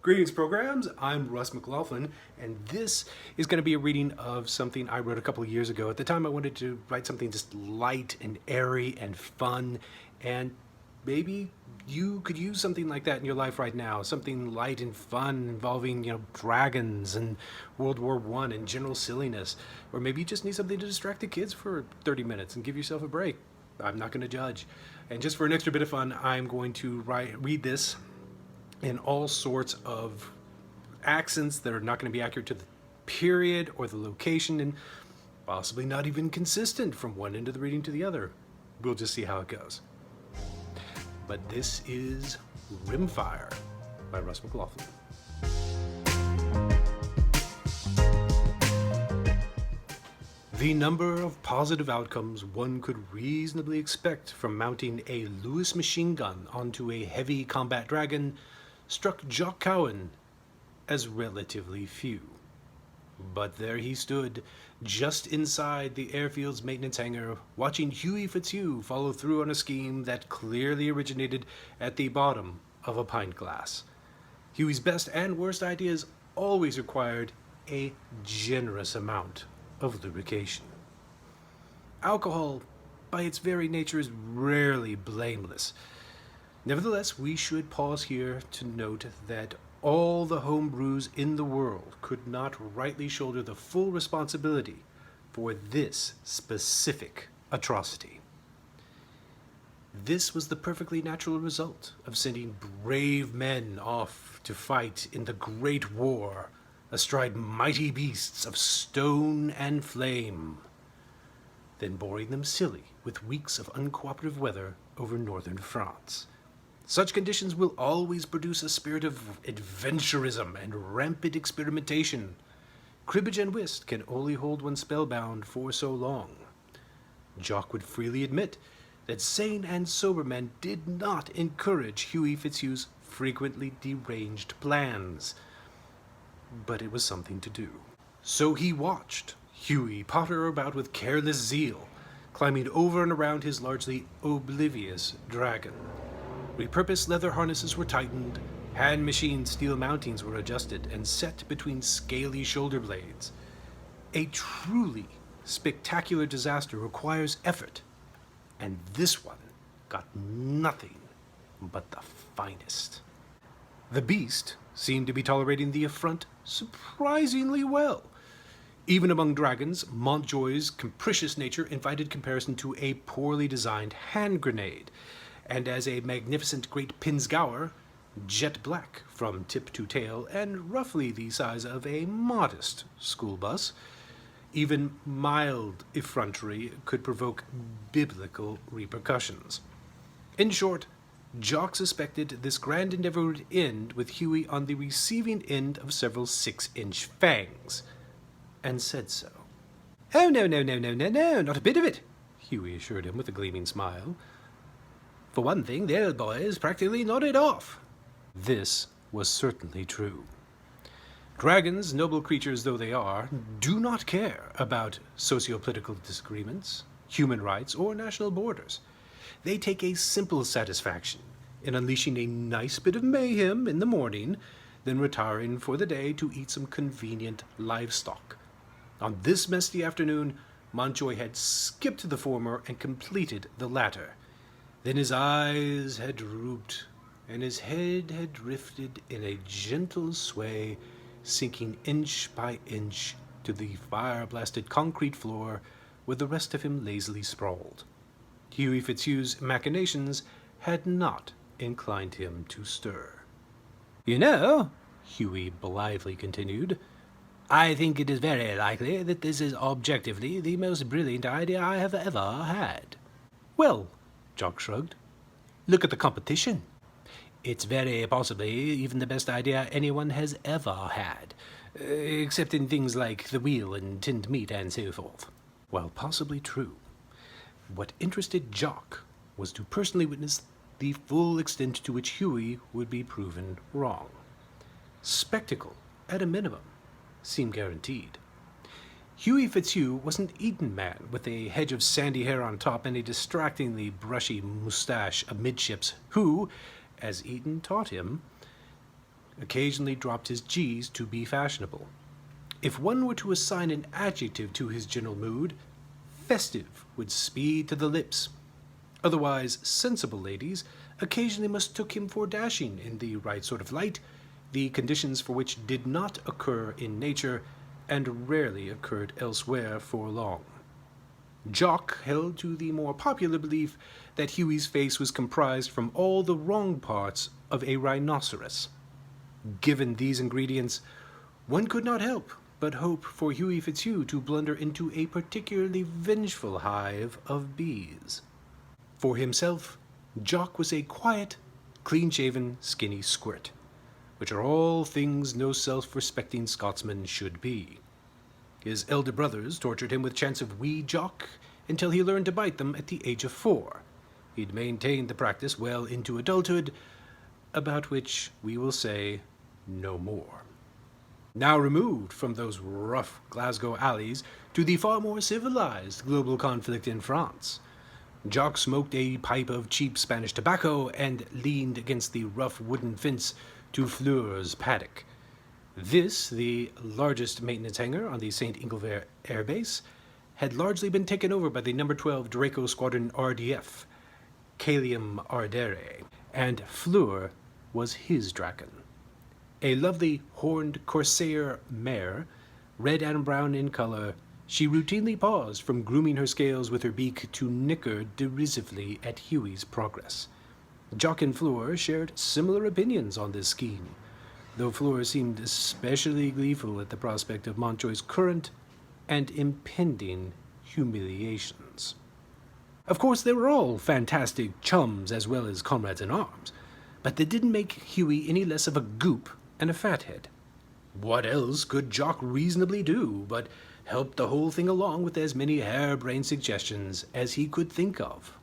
Greetings, programs. I'm Rus McLaughlin, and this is going to be a reading of something I wrote a couple of years ago. At the time, I wanted to write something just light and airy and fun, and maybe you could use something like that in your life right now. Something light and fun involving, dragons and World War I and general silliness. Or maybe you just need something to distract the kids for 30 minutes and give yourself a break. I'm not going to judge. And just for an extra bit of fun, I'm going to read this in all sorts of accents that are not going to be accurate to the period or the location, and possibly not even consistent from one end of the reading to the other. We'll just see how it goes. But this is RIMFIRE by Rus McLaughlin. The number of positive outcomes one could reasonably expect from mounting a Lewis machine gun onto a heavy combat dragon struck Jock Cowan as relatively few. But there he stood, just inside the airfield's maintenance hangar, watching Huey Fitzhugh follow through on a scheme that clearly originated at the bottom of a pint glass. Huey's best and worst ideas always required a generous amount of lubrication. Alcohol, by its very nature, is rarely blameless. Nevertheless, we should pause here to note that all the home brews in the world could not rightly shoulder the full responsibility for this specific atrocity. This was the perfectly natural result of sending brave men off to fight in the Great War astride mighty beasts of stone and flame, then boring them silly with weeks of uncooperative weather over northern France. Such conditions will always produce a spirit of adventurism and rampant experimentation. Cribbage and whist can only hold one spellbound for so long. Jock would freely admit that sane and sober men did not encourage Huey Fitzhugh's frequently deranged plans. But it was something to do. So he watched Huey potter about with careless zeal, climbing over and around his largely oblivious dragon. Repurposed leather harnesses were tightened, hand-machined steel mountings were adjusted and set between scaly shoulder blades. A truly spectacular disaster requires effort, and this one got nothing but the finest. The beast seemed to be tolerating the affront surprisingly well. Even among dragons, Montjoy's capricious nature invited comparison to a poorly designed hand grenade, and as a magnificent great Pinsgauer, jet black from tip to tail and roughly the size of a modest school bus, even mild effrontery could provoke biblical repercussions. In short, Jock suspected this grand endeavor would end with Huey on the receiving end of several 6-inch fangs, and said so. "Oh, no, not a bit of it," Huey assured him with a gleaming smile. "For one thing, the old boy is practically nodded off." This was certainly true. Dragons, noble creatures though they are, do not care about socio-political disagreements, human rights, or national borders. They take a simple satisfaction in unleashing a nice bit of mayhem in the morning, then retiring for the day to eat some convenient livestock. On this misty afternoon, Montjoy had skipped the former and completed the latter. Then his eyes had drooped, and his head had drifted in a gentle sway, sinking inch by inch to the fire-blasted concrete floor where the rest of him lazily sprawled. Huey Fitzhugh's machinations had not inclined him to stir. "You know," Huey blithely continued, "I think it is very likely that this is objectively the most brilliant idea I have ever had." "Well," Jock shrugged, "look at the competition. It's very possibly even the best idea anyone has ever had, except in things like the wheel and tinned meat and so forth." While possibly true, what interested Jock was to personally witness the full extent to which Huey would be proven wrong. Spectacle, at a minimum, seemed guaranteed. Huey Fitzhugh was an Eton man with a hedge of sandy hair on top and a distractingly brushy moustache amidships who, as Eton taught him, occasionally dropped his G's to be fashionable. If one were to assign an adjective to his general mood, festive would speed to the lips. Otherwise, sensible ladies occasionally mistook him for dashing in the right sort of light, the conditions for which did not occur in nature and rarely occurred elsewhere for long. Jock held to the more popular belief that Huey's face was comprised from all the wrong parts of a rhinoceros. Given these ingredients, one could not help but hope for Huey Fitzhugh to blunder into a particularly vengeful hive of bees. For himself, Jock was a quiet, clean-shaven, skinny squirt, which are all things no self-respecting Scotsman should be. His elder brothers tortured him with chants of "wee Jock" until he learned to bite them at the age of 4. He'd maintained the practice well into adulthood, about which we will say no more. Now removed from those rough Glasgow alleys to the far more civilized global conflict in France, Jock smoked a pipe of cheap Spanish tobacco and leaned against the rough wooden fence to Fleur's paddock. This, the largest maintenance hangar on the St. Inglevere Air Base, had largely been taken over by the No. 12 Draco Squadron RDF, Calium Ardere, and Fleur was his Draken. A lovely horned Corsair mare, red and brown in color, she routinely paused from grooming her scales with her beak to nicker derisively at Huey's progress. Jock and Fleur shared similar opinions on this scheme, though Fleur seemed especially gleeful at the prospect of Montjoy's current and impending humiliations. Of course, they were all fantastic chums as well as comrades-in-arms, but that didn't make Huey any less of a goop and a fathead. What else could Jock reasonably do but help the whole thing along with as many harebrained suggestions as he could think of?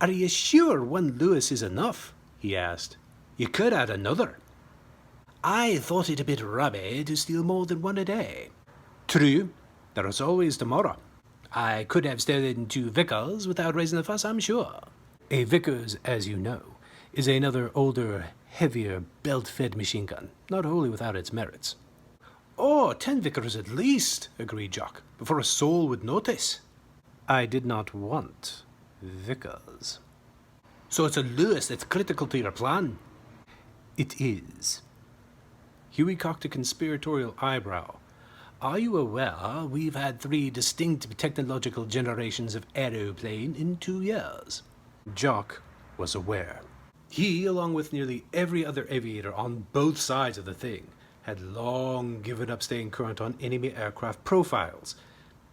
"Are you sure one Lewis is enough?" he asked. "You could add another." "I thought it a bit rubby to steal more than one a day." "True. There is always tomorrow. I could have stolen 2 Vickers without raising a fuss, I'm sure." A Vickers, as you know, is another older, heavier, belt-fed machine gun, not wholly without its merits. "Oh, 10 Vickers at least," agreed Jock, "before a soul would notice." I did not want Vickers. "So it's a Lewis that's critical to your plan?" "It is." Huey cocked a conspiratorial eyebrow. "Are you aware we've had 3 distinct technological generations of aeroplane in 2 years? Jock was aware. He, along with nearly every other aviator on both sides of the thing, had long given up staying current on enemy aircraft profiles.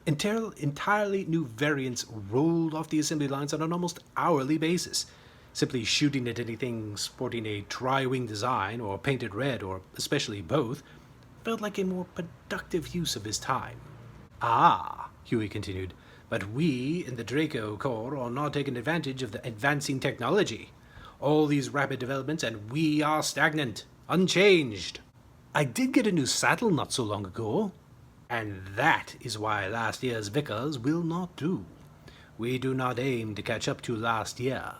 Entirely new variants rolled off the assembly lines on an almost hourly basis. Simply shooting at anything sporting a tri-wing design or painted red, or especially both, felt like a more productive use of his time. "Ah," Huey continued, "but we in the Draco Corps are not taking advantage of the advancing technology. All these rapid developments, and we are stagnant, unchanged. I did get a new saddle not so long ago, and that is why last year's Vickers will not do. We do not aim to catch up to last year.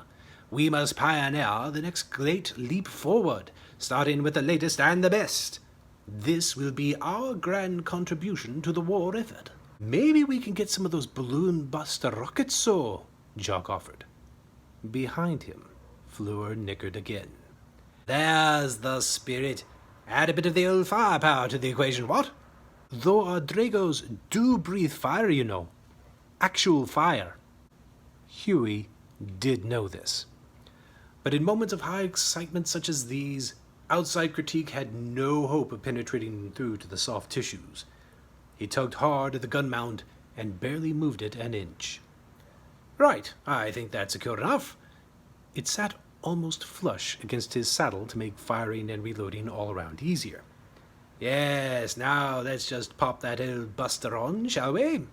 We must pioneer the next great leap forward, starting with the latest and the best. This will be our grand contribution to the war effort." "Maybe we can get some of those balloon buster rockets, so," Jock offered. Behind him, Fleur nickered again. "There's the spirit. Add a bit of the old firepower to the equation, what? Though our Dragos do breathe fire, you know. Actual fire." Huey did know this. But in moments of high excitement such as these, outside critique had no hope of penetrating through to the soft tissues. He tugged hard at the gun mount and barely moved it an inch. "Right, I think that's secure enough." It sat almost flush against his saddle to make firing and reloading all around easier. "Yes, now let's just pop that old buster on, shall we?"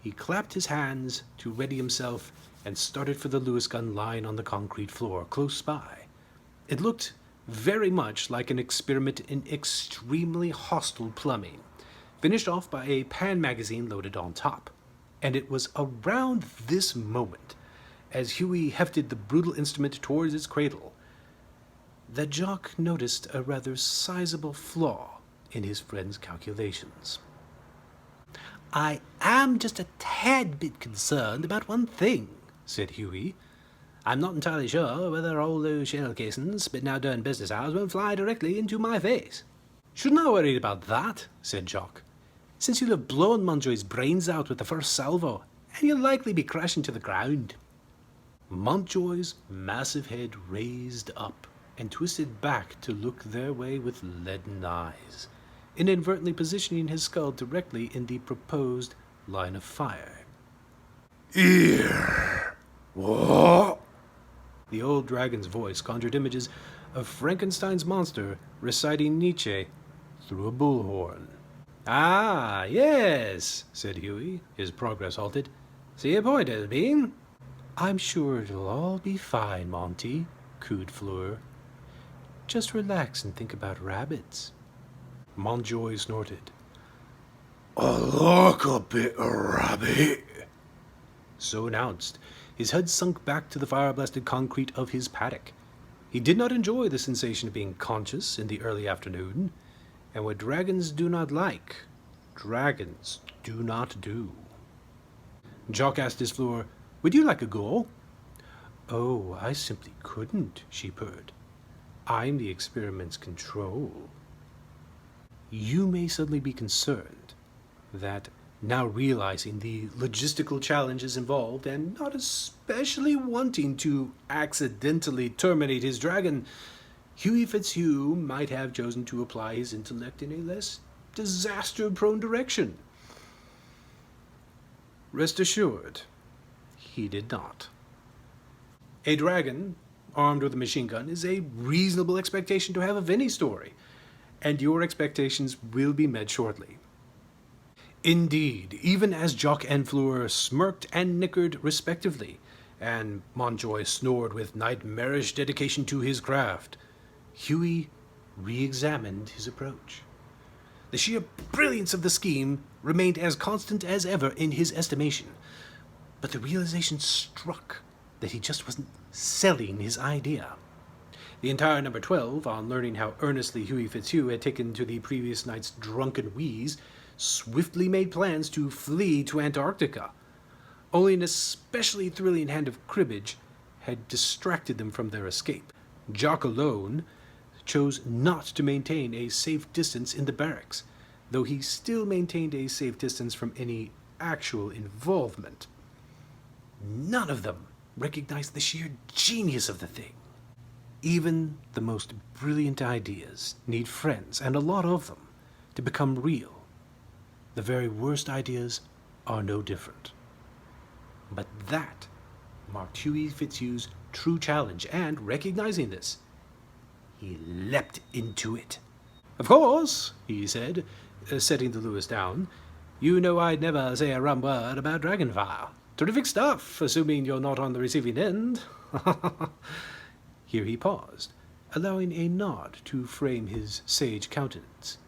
He clapped his hands to ready himself and started for the Lewis gun lying on the concrete floor close by. It looked very much like an experiment in extremely hostile plumbing, finished off by a pan magazine loaded on top. And it was around this moment, as Huey hefted the brutal instrument towards its cradle, that Jock noticed a rather sizable flaw in his friend's calculations. "I am just a tad bit concerned about one thing," said Huey. "I'm not entirely sure whether all those shell casings spitting out during business hours won't fly directly into my face." "Shouldn't I worry about that?" said Jock. "Since you'll have blown Montjoy's brains out with the first salvo, and you'll likely be crashing to the ground." Montjoy's massive head raised up and twisted back to look their way with leaden eyes, inadvertently positioning his skull directly in the proposed line of fire. "Here! What?" The old dragon's voice conjured images of Frankenstein's monster reciting Nietzsche through a bullhorn. "Ah, yes," said Huey, his progress halted. "See your point, Elbean?" "I'm sure it'll all be fine, Monty," cooed Fleur. "Just relax and think about rabbits." Montjoy snorted. "I like a bit of rabbit." So announced, his head sunk back to the fire-blasted concrete of his paddock. He did not enjoy the sensation of being conscious in the early afternoon, and what dragons do not like, dragons do not do. Jock asked his Fleur, "Would you like a go?" "Oh, I simply couldn't," she purred. "I'm the experiment's control." You may suddenly be concerned that, now realizing the logistical challenges involved and not especially wanting to accidentally terminate his dragon, Huey Fitzhugh might have chosen to apply his intellect in a less disaster-prone direction. Rest assured, he did not. A dragon, armed with a machine gun, is a reasonable expectation to have of any story, and your expectations will be met shortly. Indeed, even as Jock and Fleur smirked and nickered respectively, and Montjoy snored with nightmarish dedication to his craft, Huey re-examined his approach. The sheer brilliance of the scheme remained as constant as ever in his estimation, but the realization struck that he just wasn't selling his idea. The entire number 12, on learning how earnestly Huey Fitzhugh had taken to the previous night's drunken wheeze, swiftly made plans to flee to Antarctica. Only an especially thrilling hand of cribbage had distracted them from their escape. Jock alone chose not to maintain a safe distance in the barracks, though he still maintained a safe distance from any actual involvement. None of them recognized the sheer genius of the thing. Even the most brilliant ideas need friends, and a lot of them, to become real. The very worst ideas are no different. But that marked Huey Fitzhugh's true challenge, and recognizing this, he leapt into it. "Of course," he said, setting the Lewis down, "you know I'd never say a rum word about dragonfire. Terrific stuff, assuming you're not on the receiving end." Here he paused, allowing a nod to frame his sage countenance.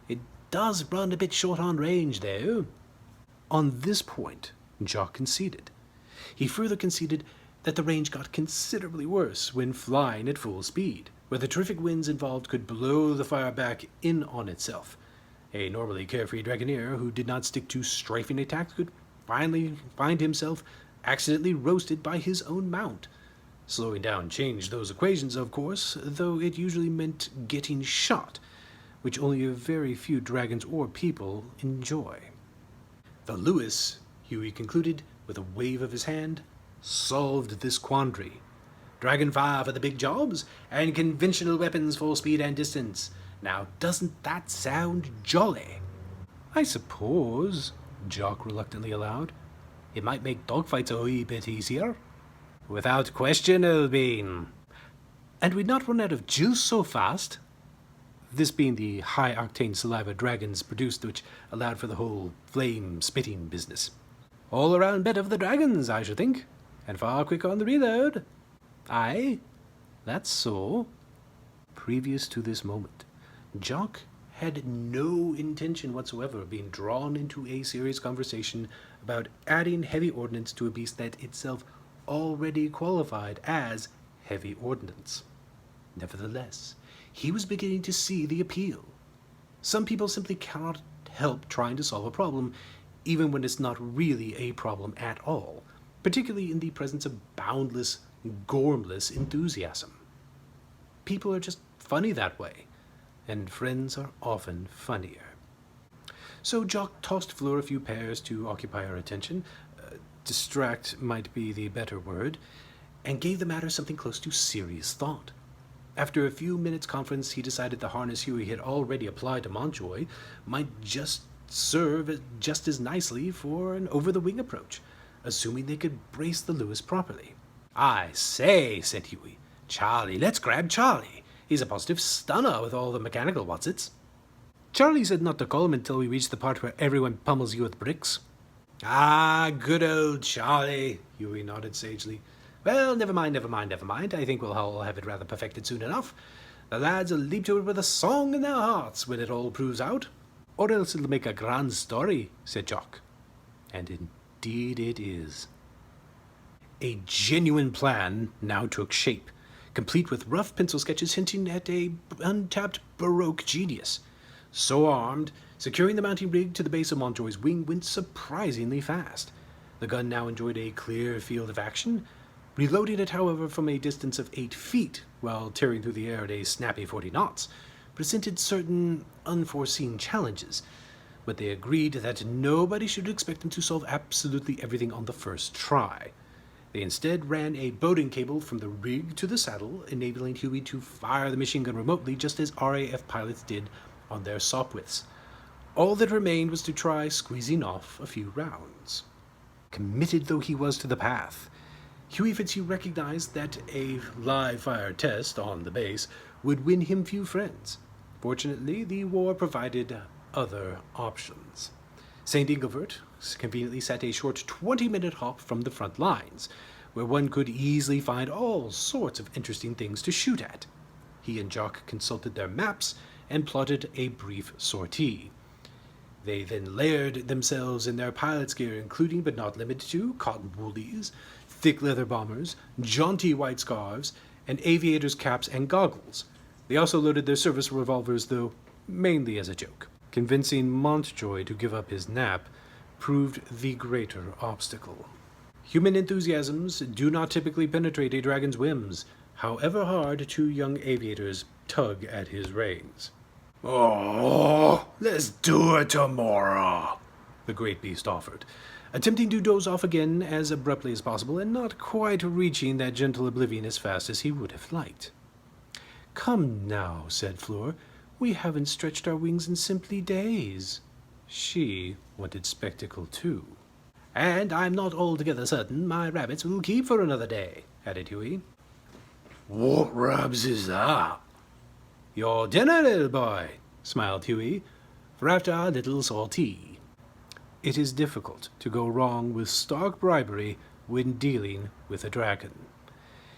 "It does run a bit short on range, though." On this point, Jock conceded. He further conceded that the range got considerably worse when flying at full speed, where the terrific winds involved could blow the fire back in on itself. A normally carefree dragoneer who did not stick to strafing attacks could finally find himself accidentally roasted by his own mount. Slowing down changed those equations, of course, though it usually meant getting shot, which only a very few dragons or people enjoy. The Lewis, Huey concluded with a wave of his hand, solved this quandary. Dragon fire for the big jobs, and conventional weapons for speed and distance. Now, doesn't that sound jolly? "I suppose," Jock reluctantly allowed, "it might make dogfights a wee bit easier." "Without question, Elbean." "And we'd not run out of juice so fast." This being the high-octane saliva dragons produced, which allowed for the whole flame-spitting business. "All around better for the dragons, I should think, and far quicker on the reload." "Aye, that's so." Previous to this moment, Jock had no intention whatsoever of being drawn into a serious conversation about adding heavy ordnance to a beast that itself already qualified as heavy ordnance. Nevertheless, he was beginning to see the appeal. Some people simply cannot help trying to solve a problem, even when it's not really a problem at all, particularly in the presence of boundless, gormless enthusiasm. People are just funny that way, and friends are often funnier. So Jock tossed Fleur a few pears to occupy her attention, distract might be the better word, and gave the matter something close to serious thought. After a few minutes' conference, he decided the harness Huey had already applied to Montjoy might just serve just as nicely for an over-the-wing approach, assuming they could brace the Lewis properly. "I say," said Huey, "Charlie, let's grab Charlie. He's a positive stunner with all the mechanical whatsits." Charlie said not to call him until we reached the part where everyone pummels you with bricks. "Ah, good old Charlie," Huey nodded sagely. "Well, never mind. I think we'll all have it rather perfected soon enough. The lads will leap to it with a song in their hearts when it all proves out. Or else it'll make a grand story," said Jock. And indeed it is. A genuine plan now took shape, complete with rough pencil sketches hinting at a untapped Baroque genius. So armed, securing the mounting rig to the base of Montjoy's wing went surprisingly fast. The gun now enjoyed a clear field of action. Reloading it, however, from a distance of 8 feet, while tearing through the air at a snappy 40 knots, presented certain unforeseen challenges, but they agreed that nobody should expect them to solve absolutely everything on the first try. They instead ran a boating cable from the rig to the saddle, enabling Huey to fire the machine gun remotely just as RAF pilots did on their Sopwiths. All that remained was to try squeezing off a few rounds. Committed though he was to the path, Huey Fitzhugh recognized that a live-fire test on the base would win him few friends. Fortunately, the war provided other options. St. Ingilbert conveniently sat a short 20-minute hop from the front lines, where one could easily find all sorts of interesting things to shoot at. He and Jock consulted their maps and plotted a brief sortie. They then layered themselves in their pilot's gear, including but not limited to cotton woolies, thick leather bombers, jaunty white scarves, and aviators' caps and goggles. They also loaded their service revolvers, though mainly as a joke. Convincing Montjoy to give up his nap proved the greater obstacle. Human enthusiasms do not typically penetrate a dragon's whims, however hard two young aviators tug at his reins. "Oh, let's do it tomorrow," the great beast offered, attempting to doze off again as abruptly as possible and not quite reaching that gentle oblivion as fast as he would have liked. "Come now," said Fleur, "we haven't stretched our wings in simply days." She wanted spectacle too. "And I'm not altogether certain my rabbits will keep for another day," added Huey. "What rabs is that?" "Your dinner, little boy," smiled Huey, "for after our little sortie." It is difficult to go wrong with stark bribery when dealing with a dragon.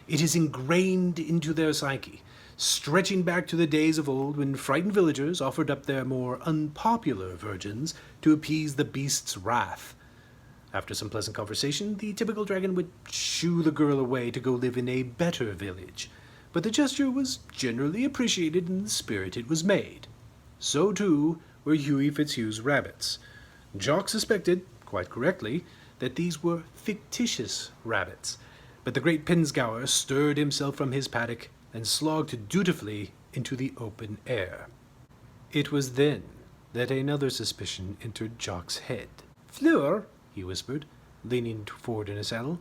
It is ingrained into their psyche, stretching back to the days of old when frightened villagers offered up their more unpopular virgins to appease the beast's wrath. After some pleasant conversation, the typical dragon would shoo the girl away to go live in a better village, but the gesture was generally appreciated in the spirit it was made. So, too, were Huey Fitzhugh's rabbits. Jock suspected, quite correctly, that these were fictitious rabbits, but the great Pinsgauer stirred himself from his paddock and slogged dutifully into the open air. It was then that another suspicion entered Jock's head. "Fleur," he whispered, leaning forward in his saddle,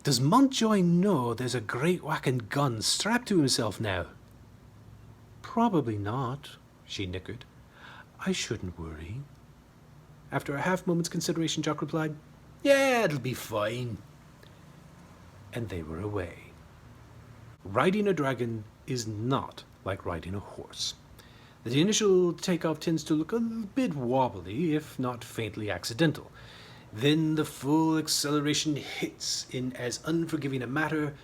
"does Montjoy know there's a great whacking gun strapped to himself now?" "Probably not," she nickered. "I shouldn't worry." After a half-moment's consideration, Jock replied, "Yeah, it'll be fine." And they were away. Riding a dragon is not like riding a horse. The initial takeoff tends to look a bit wobbly, if not faintly accidental. Then the full acceleration hits in as unforgiving a matter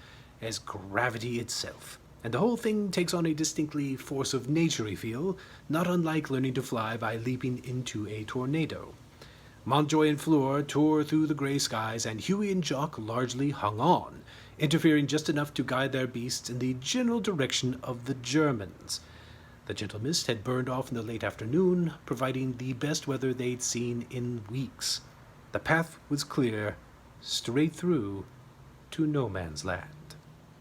as gravity itself, and the whole thing takes on a distinctly force of nature-y feel, not unlike learning to fly by leaping into a tornado. Montjoy and Fleur tore through the gray skies, and Huey and Jock largely hung on, interfering just enough to guide their beasts in the general direction of the Germans. The gentle mist had burned off in the late afternoon, providing the best weather they'd seen in weeks. The path was clear, straight through to no man's land.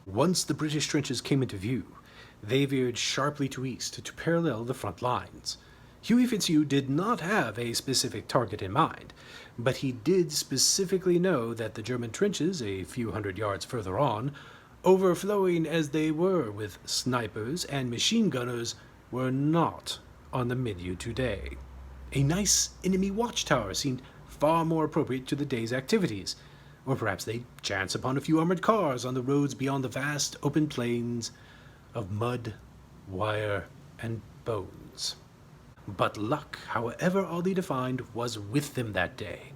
Once the British trenches came into view, they veered sharply to east to parallel the front lines. Huey Fitzhugh did not have a specific target in mind, but he did specifically know that the German trenches, a few hundred yards further on, overflowing as they were with snipers and machine gunners, were not on the menu today. A nice enemy watchtower seemed far more appropriate to the day's activities, or perhaps they'd chance upon a few armored cars on the roads beyond the vast open plains of mud, wire, and bones. But luck, however oddly defined, was with them that day.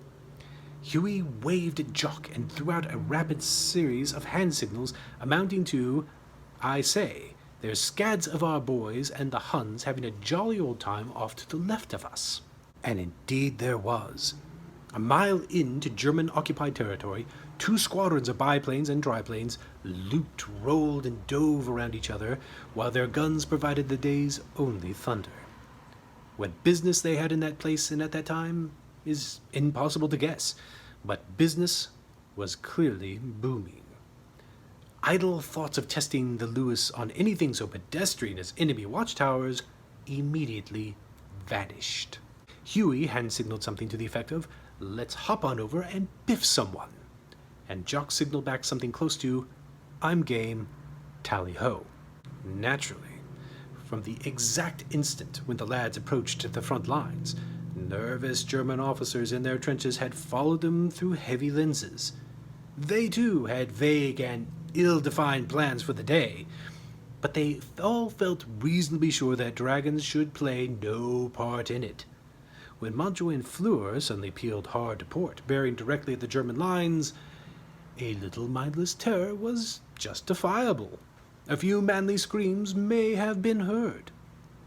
Huey waved at Jock and threw out a rapid series of hand signals amounting to, "I say, there's scads of our boys and the Huns having a jolly old time off to the left of us." And indeed there was. A mile into German-occupied territory, 2 squadrons of biplanes and triplanes looped, rolled, and dove around each other, while their guns provided the day's only thunder. What business they had in that place and at that time is impossible to guess, but business was clearly booming. Idle thoughts of testing the Lewis on anything so pedestrian as enemy watchtowers immediately vanished. Huey hand-signaled something to the effect of, "Let's hop on over and biff someone," and Jock signaled back something close to, "I'm game, tally-ho." Naturally, from the exact instant when the lads approached the front lines, nervous German officers in their trenches had followed them through heavy lenses. They too had vague and ill-defined plans for the day, but they all felt reasonably sure that dragons should play no part in it. When Montjoy and Fleur suddenly peeled hard to port, bearing directly at the German lines, a little mindless terror was justifiable. A few manly screams may have been heard.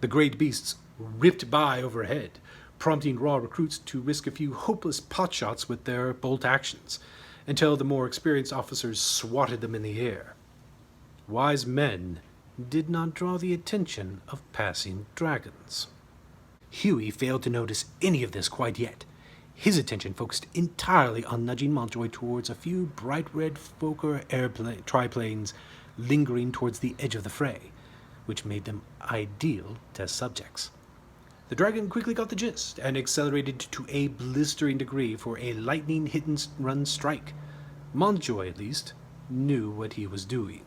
The great beasts ripped by overhead, prompting raw recruits to risk a few hopeless potshots with their bolt actions, until the more experienced officers swatted them in the air. Wise men did not draw the attention of passing dragons. Huey failed to notice any of this quite yet. His attention focused entirely on nudging Montjoy towards a few bright red Fokker triplanes lingering towards the edge of the fray, which made them ideal test subjects. The dragon quickly got the gist and accelerated to a blistering degree for a lightning hit-and-run strike. Montjoy, at least, knew what he was doing.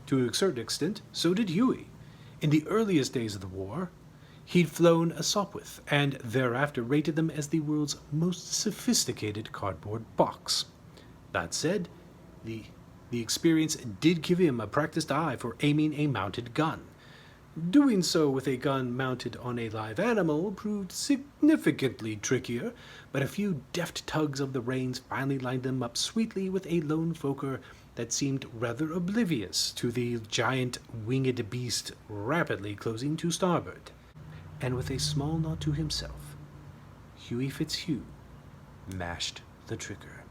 To a certain extent, so did Huey. In the earliest days of the war, he'd flown a Sopwith, and thereafter rated them as the world's most sophisticated cardboard box. That said, the experience did give him a practiced eye for aiming a mounted gun. Doing so with a gun mounted on a live animal proved significantly trickier, but a few deft tugs of the reins finally lined them up sweetly with a lone Fokker that seemed rather oblivious to the giant winged beast rapidly closing to starboard. And with a small nod to himself, Huey Fitzhugh mashed the trigger.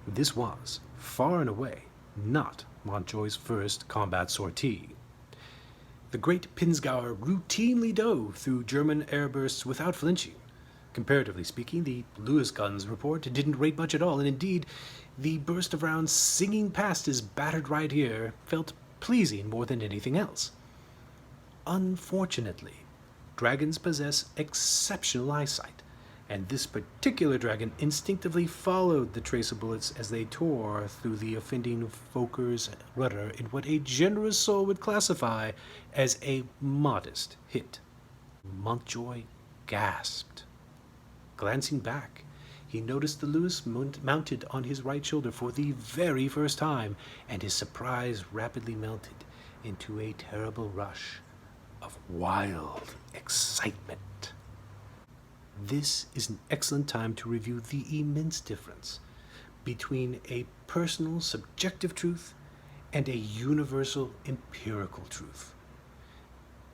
This was, far and away, not Montjoy's first combat sortie. The great Pinzgauer routinely dove through German airbursts without flinching. Comparatively speaking, the Lewis guns report didn't rate much at all, and indeed, the burst of rounds singing past his battered right ear felt pleasing more than anything else. Unfortunately, dragons possess exceptional eyesight, and this particular dragon instinctively followed the trace of bullets as they tore through the offending Fokker's rudder in what a generous soul would classify as a modest hit. Montjoy gasped. Glancing back, he noticed the Lewis mounted on his right shoulder for the very first time, and his surprise rapidly melted into a terrible rush of wild excitement. This is an excellent time to review the immense difference between a personal subjective truth and a universal empirical truth.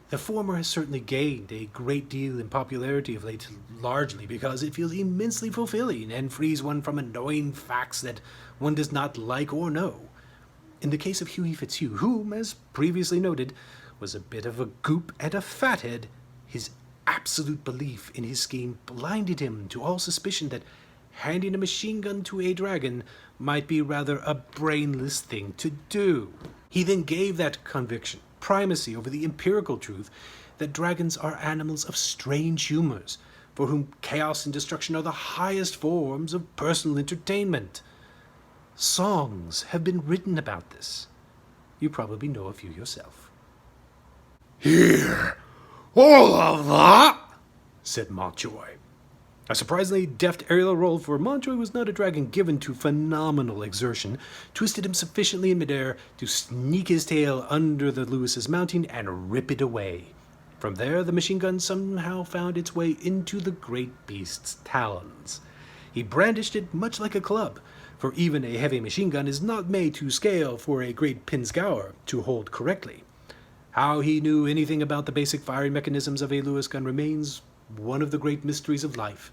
The former has certainly gained a great deal in popularity of late, largely because it feels immensely fulfilling and frees one from annoying facts that one does not like or know, In the case of Huey Fitzhugh, whom, as previously noted, was a bit of a goop and a fathead, his absolute belief in his scheme blinded him to all suspicion that handing a machine gun to a dragon might be rather a brainless thing to do. He then gave that conviction primacy over the empirical truth that dragons are animals of strange humors, for whom chaos and destruction are the highest forms of personal entertainment. Songs have been written about this. You probably know a few yourself. "Here, all of that," said Montjoy. A surprisingly deft aerial roll, for Montjoy was not a dragon given to phenomenal exertion, twisted him sufficiently in midair to sneak his tail under the Lewis's mounting and rip it away. From there, the machine gun somehow found its way into the great beast's talons. He brandished it much like a club, for even a heavy machine gun is not made to scale for a great Pinzgauer to hold correctly. How he knew anything about the basic firing mechanisms of a Lewis gun remains one of the great mysteries of life.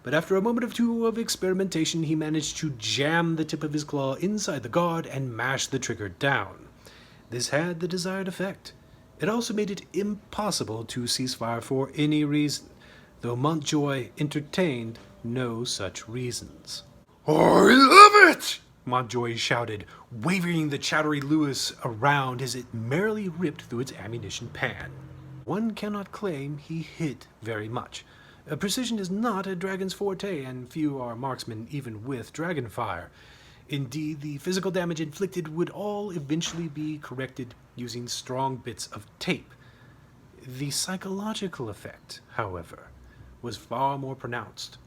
But after a moment or two of experimentation, he managed to jam the tip of his claw inside the guard and mash the trigger down. This had the desired effect. It also made it impossible to cease fire for any reason, though Montjoy entertained no such reasons. "I love it!" Montjoy shouted, waving the chattery Lewis around as it merrily ripped through its ammunition pan. One cannot claim he hit very much. Precision is not a dragon's forte, and few are marksmen even with dragon fire. Indeed, the physical damage inflicted would all eventually be corrected using strong bits of tape. The psychological effect, however, was far more pronounced.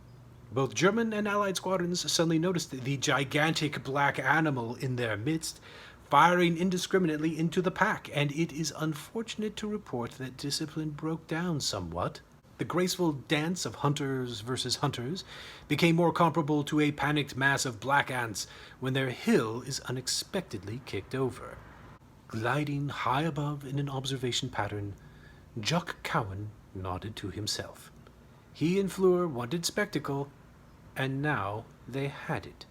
Both German and Allied squadrons suddenly noticed the gigantic black animal in their midst, firing indiscriminately into the pack, and it is unfortunate to report that discipline broke down somewhat. The graceful dance of hunters versus hunters became more comparable to a panicked mass of black ants when their hill is unexpectedly kicked over. Gliding high above in an observation pattern, Jock Cowan nodded to himself. He and Fleur wanted spectacle, and now they had it.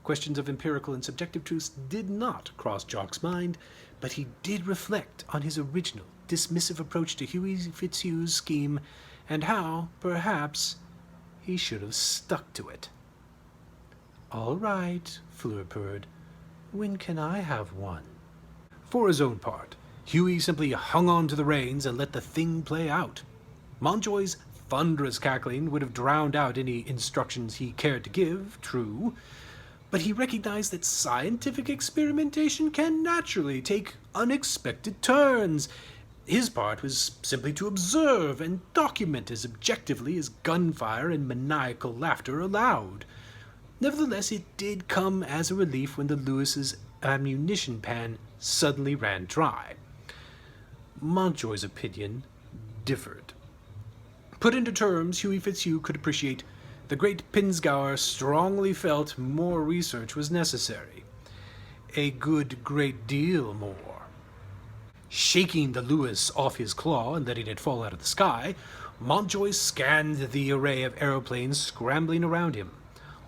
Questions of empirical and subjective truths did not cross Jock's mind, but he did reflect on his original dismissive approach to Huey Fitzhugh's scheme and how, perhaps, he should have stuck to it. "All right," Fleur purred. "When can I have one?" For his own part, Huey simply hung on to the reins and let the thing play out. Montjoy's thunderous cackling would have drowned out any instructions he cared to give, true, but he recognized that scientific experimentation can naturally take unexpected turns. His part was simply to observe and document as objectively as gunfire and maniacal laughter allowed. Nevertheless, it did come as a relief when the Lewis's ammunition pan suddenly ran dry. Montjoy's opinion differed. Put into terms Huey Fitzhugh could appreciate, the great Pinzgauer strongly felt more research was necessary. A good great deal more. Shaking the Lewis off his claw and letting it fall out of the sky, Montjoy scanned the array of aeroplanes scrambling around him.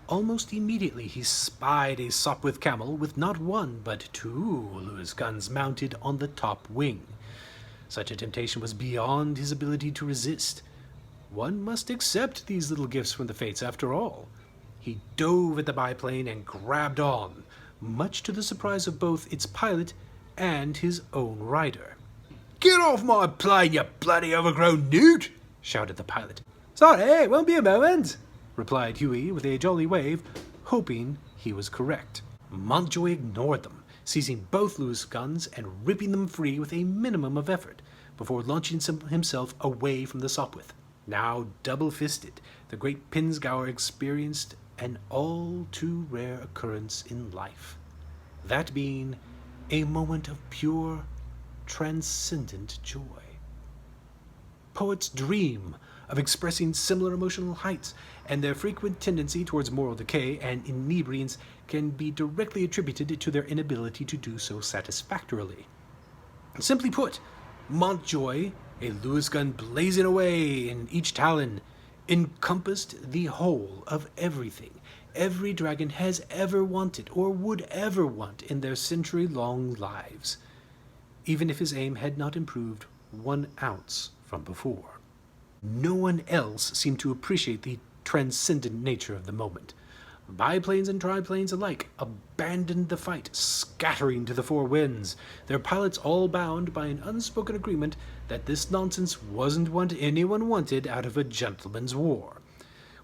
Almost immediately he spied a Sopwith camel with not one but two Lewis guns mounted on the top wing. Such a temptation was beyond his ability to resist. One must accept these little gifts from the fates after all. He dove at the biplane and grabbed on, much to the surprise of both its pilot and his own rider. "Get off my plane, you bloody overgrown newt!" shouted the pilot. "Sorry, it won't be a moment," replied Huey with a jolly wave, hoping he was correct. Montjoy ignored them, seizing both Lewis guns and ripping them free with a minimum of effort, before launching himself away from the Sopwith. Now double-fisted, the great Pinzgauer experienced an all too rare occurrence in life, that being a moment of pure, transcendent joy. Poets dream of expressing similar emotional heights, and their frequent tendency towards moral decay and inebriance can be directly attributed to their inability to do so satisfactorily. Simply put, Montjoy, a Lewis gun blazing away in each talon, encompassed the whole of everything, every dragon has ever wanted or would ever want in their century-long lives, even if his aim had not improved 1 ounce from before. No one else seemed to appreciate the transcendent nature of the moment. Biplanes and triplanes alike abandoned the fight, scattering to the 4 winds, their pilots all bound by an unspoken agreement that this nonsense wasn't what anyone wanted out of a gentleman's war.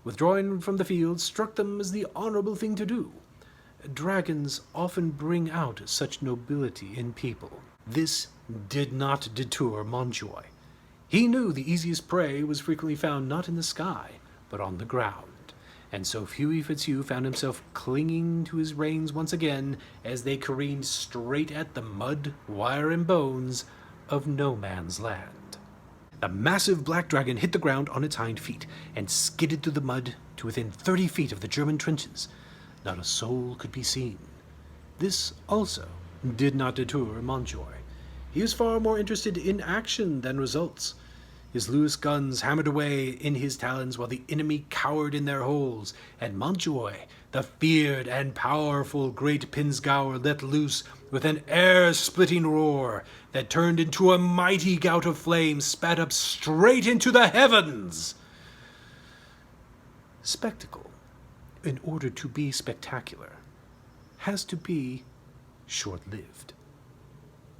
Withdrawing from the field struck them as the honorable thing to do. Dragons often bring out such nobility in people. This did not deter Montjoy. He knew the easiest prey was frequently found not in the sky, but on the ground. And so Huey Fitzhugh found himself clinging to his reins once again as they careened straight at the mud, wire, and bones of no man's land. The massive black dragon hit the ground on its hind feet and skidded through the mud to within 30 feet of the German trenches. Not a soul could be seen. This also did not deter Montjoy. He was far more interested in action than results. His Lewis guns hammered away in his talons while the enemy cowered in their holes, and Montjoy, the feared and powerful great Pinsgauer, let loose with an air-splitting roar that turned into a mighty gout of flame spat up straight into the heavens. Spectacle, in order to be spectacular, has to be short-lived.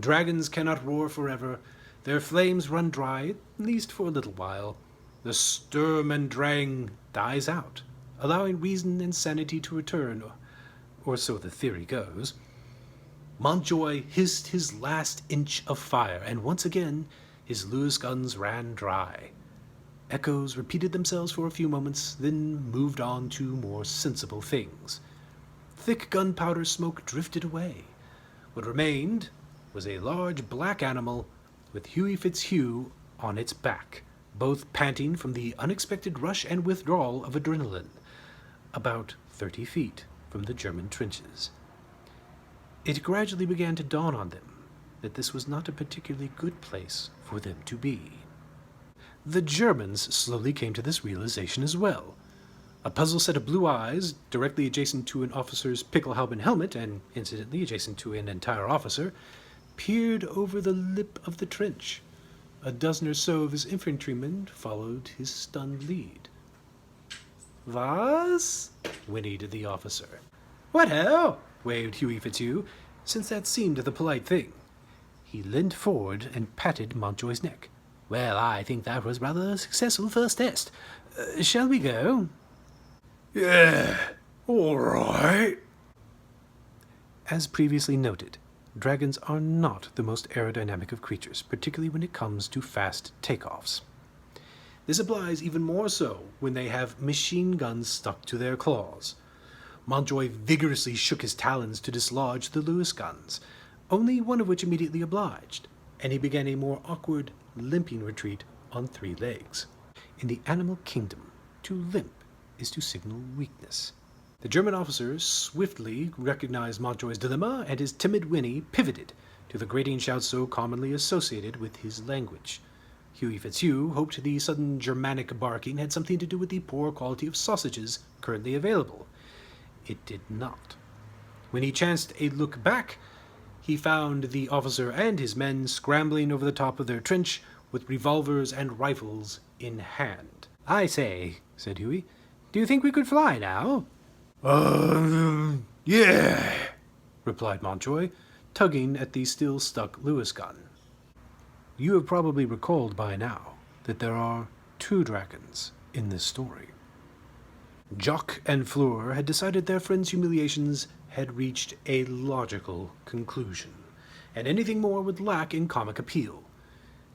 Dragons cannot roar forever. Their flames run dry, at least for a little while. The Sturm und Drang dies out, allowing reason and sanity to return, or so the theory goes. Montjoy hissed his last inch of fire, and once again his Lewis guns ran dry. Echoes repeated themselves for a few moments, then moved on to more sensible things. Thick gunpowder smoke drifted away. What remained was a large black animal with Huey Fitzhugh on its back, both panting from the unexpected rush and withdrawal of adrenaline, about 30 feet from the German trenches. It gradually began to dawn on them that this was not a particularly good place for them to be. The Germans slowly came to this realization as well. A puzzle set of blue eyes, directly adjacent to an officer's Pickelhauben helmet, and incidentally adjacent to an entire officer, peered over the lip of the trench. A dozen or so of his infantrymen followed his stunned lead. "Was?" whinnied the officer. "What ho!" waved Huey Fitzhugh, since that seemed the polite thing. He leaned forward and patted Montjoy's neck. "Well, I think that was rather a successful first test. Shall we go?" Yeah, all right. As previously noted, dragons are not the most aerodynamic of creatures, particularly when it comes to fast takeoffs. This applies even more so when they have machine guns stuck to their claws. Montjoy vigorously shook his talons to dislodge the Lewis guns, only one of which immediately obliged, and he began a more awkward, limping retreat on 3 legs. In the animal kingdom, to limp is to signal weakness. The German officer swiftly recognized Montjoy's dilemma, and his timid whinny pivoted to the grating shout so commonly associated with his language. Huey Fitzhugh hoped the sudden Germanic barking had something to do with the poor quality of sausages currently available. It did not. When he chanced a look back, he found the officer and his men scrambling over the top of their trench with revolvers and rifles in hand. "I say," said Huey, "do you think we could fly now?" Yeah, replied Montjoy, tugging at the still stuck Lewis gun. You have probably recalled by now that there are 2 dragons in this story. Jock and Fleur had decided their friends' humiliations had reached a logical conclusion, and anything more would lack in comic appeal.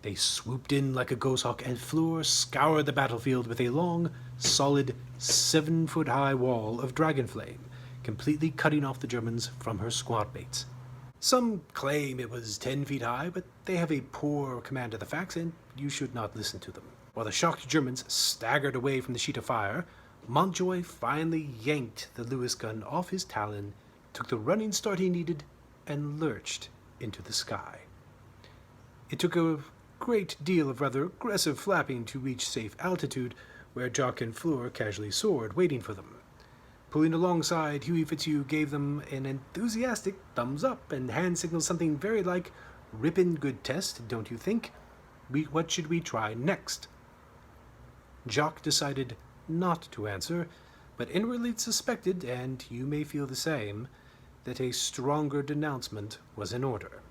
They swooped in like a goshawk, and Fleur scoured the battlefield with a long, solid, 7-foot-high wall of dragon flame, completely cutting off the Germans from her squad mates. Some claim it was 10 feet high, but they have a poor command of the facts, and you should not listen to them. While the shocked Germans staggered away from the sheet of fire, Montjoy finally yanked the Lewis gun off his talon, took the running start he needed, and lurched into the sky. It took a great deal of rather aggressive flapping to reach safe altitude, where Jock and Fleur casually soared, waiting for them. Pulling alongside, Huey Fitzhugh gave them an enthusiastic thumbs up and hand signaled something very like, "Rippin' good test, don't you think? What should we try next?" Jock decided not to answer, but inwardly suspected, and you may feel the same, that a stronger denouncement was in order.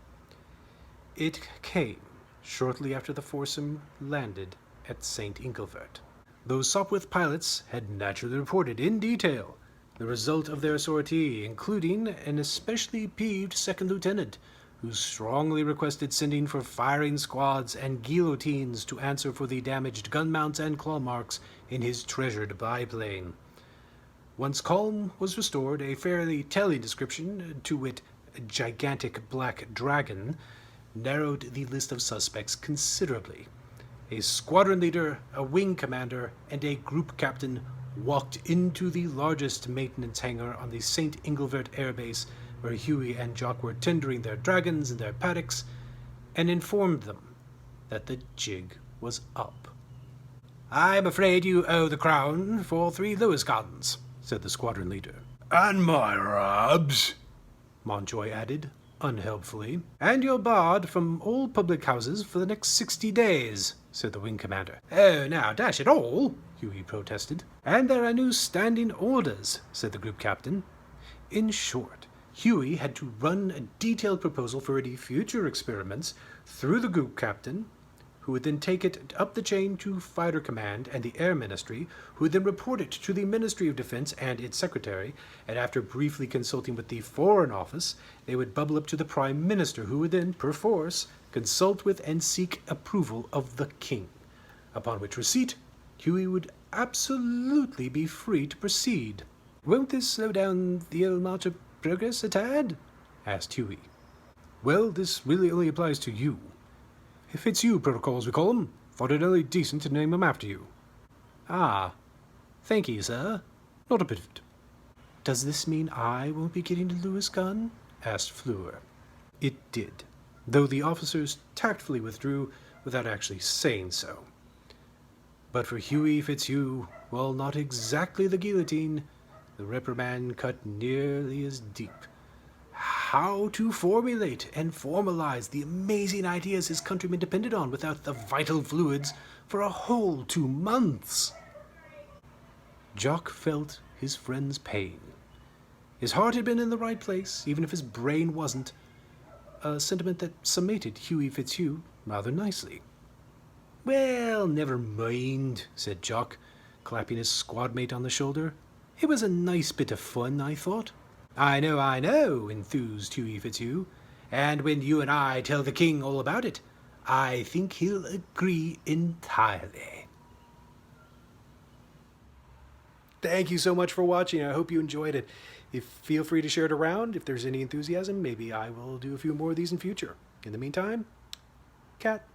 It came shortly after the foursome landed at St. Inglevert. Those Sopwith pilots had naturally reported in detail the result of their sortie, including an especially peeved second lieutenant, who strongly requested sending for firing squads and guillotines to answer for the damaged gun mounts and claw marks in his treasured biplane. Once calm was restored, a fairly telling description, to wit, a gigantic black dragon, narrowed the list of suspects considerably. A squadron leader, a wing commander, and a group captain walked into the largest maintenance hangar on the St. Inglevert Air Base, where Huey and Jock were tendering their dragons and their paddocks, and informed them that the jig was up. "I'm afraid you owe the crown for 3 Lewis guns," said the squadron leader. And my rabs, Montjoy added, unhelpfully. "And you're barred from all public houses for the next 60 days, said the wing commander. "Oh, now, dash it all," Huey protested. "And there are new standing orders," said the group captain. In short, Huey had to run a detailed proposal for any future experiments through the group captain, who would then take it up the chain to Fighter Command and the Air Ministry, who would then report it to the Ministry of Defense and its secretary, and after briefly consulting with the Foreign Office, they would bubble up to the Prime Minister, who would then, perforce, consult with and seek approval of the King, upon which receipt Huey would absolutely be free to proceed. "Won't this slow down the ill march of progress a tad?" asked Huey. "Well, this really only applies to you. Fitzhugh protocols, we call them. Thought it only decent to name them after you." "Ah, thank you, sir. Not a bit of it." "Does this mean I won't be getting the Lewis gun?" asked Fleur. It did, though the officers tactfully withdrew without actually saying so. But for Huey Fitzhugh, while not exactly the guillotine, the reprimand cut nearly as deep. How to formulate and formalize the amazing ideas his countrymen depended on without the vital fluids for a whole 2 months? Jock felt his friend's pain. His heart had been in the right place, even if his brain wasn't, a sentiment that summated Huey Fitzhugh rather nicely. "Well, never mind," said Jock, clapping his squadmate on the shoulder. "It was a nice bit of fun, I thought." I know, enthused Huey Fitzhugh. "And when you and I tell the King all about it, I think he'll agree entirely." Thank you so much for watching. I hope you enjoyed it. Feel free to share it around. If there's any enthusiasm, maybe I will do a few more of these in future. In the meantime, cat.